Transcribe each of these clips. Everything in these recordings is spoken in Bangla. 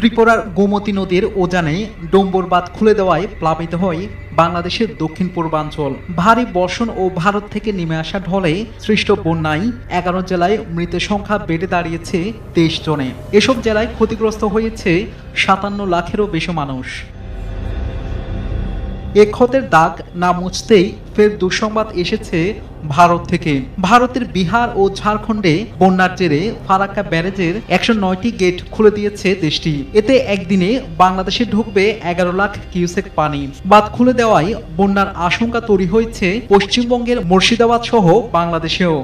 ত্রিপুরার গোমতী নদীর উজানে ডোম্বর বাঁধ খুলে দেওয়ায় প্লাবিত হয় বাংলাদেশের দক্ষিণ পূর্বাঞ্চল। ভারী বর্ষণ ও ভারত থেকে নেমে আসা ঢলে সৃষ্ট বন্যায় 11 জেলায় মৃতের সংখ্যা বেড়ে দাঁড়িয়েছে 23 জনে। এসব জেলায় ক্ষতিগ্রস্ত হয়েছে 57 লাখেরও বেশি মানুষ। এ ক্ষতের দাগ না মুছতেই ফের দুঃসংবাদ এসেছে ভারত থেকে। ভারতের বিহার ও ঝাড়খণ্ডে বন্যার জেরে ফারাক্কা ব্যারেজের 109টি গেট খুলে দিয়েছে দেশটি। এতে একদিনে বাংলাদেশে ঢুকবে 11 লাখ কিউসেক পানি। বাঁধ খুলে দেওয়ায় বন্যার আশঙ্কা তৈরি হয়েছে পশ্চিমবঙ্গের মুর্শিদাবাদ সহ বাংলাদেশেও।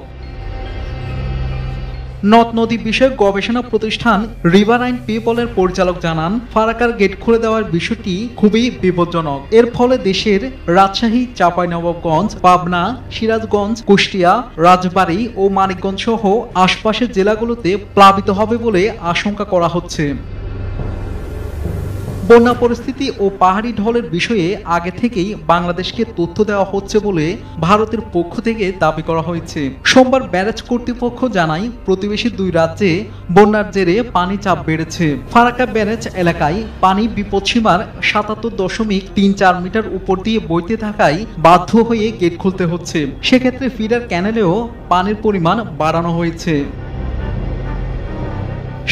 নদ নদী বিষয়ক গবেষণা প্রতিষ্ঠান রিভারাইন পিপলের পরিচালক জানান, ফারাক্কার গেট খুলে দেওয়ার বিষয়টি খুবই বিপজ্জনক। এর ফলে দেশের রাজশাহী, চাঁপাইনবাবগঞ্জ, পাবনা, সিরাজগঞ্জ, কুষ্টিয়া, রাজবাড়ী ও মানিকগঞ্জ সহ আশপাশের জেলাগুলোতে প্লাবিত হবে বলে আশঙ্কা করা হচ্ছে। বন্যা পরিস্থিতি ও পাহাড়ি ঢলের বিষয়ে আগে থেকেই বাংলাদেশকে তথ্য দেওয়া হচ্ছে বলে ভারতের পক্ষ থেকে দাবি করা হয়েছে। সোমবার ব্যারেজ কর্তৃপক্ষ জানায়, প্রতিবেশী দুই রাজ্যে বন্যার জেরে পানি চাপ বেড়েছে। ফারাক্কা ব্যারেজ এলাকায় পানি বিপদসীমার 77.34 মিটার উপর দিয়ে বইতে থাকায় বাধ্য হয়ে গেট খুলতে হচ্ছে। সেক্ষেত্রে ফিডার ক্যানেলেও পানির পরিমাণ বাড়ানো হয়েছে।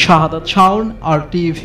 শাহাদাত শাওন, RTV।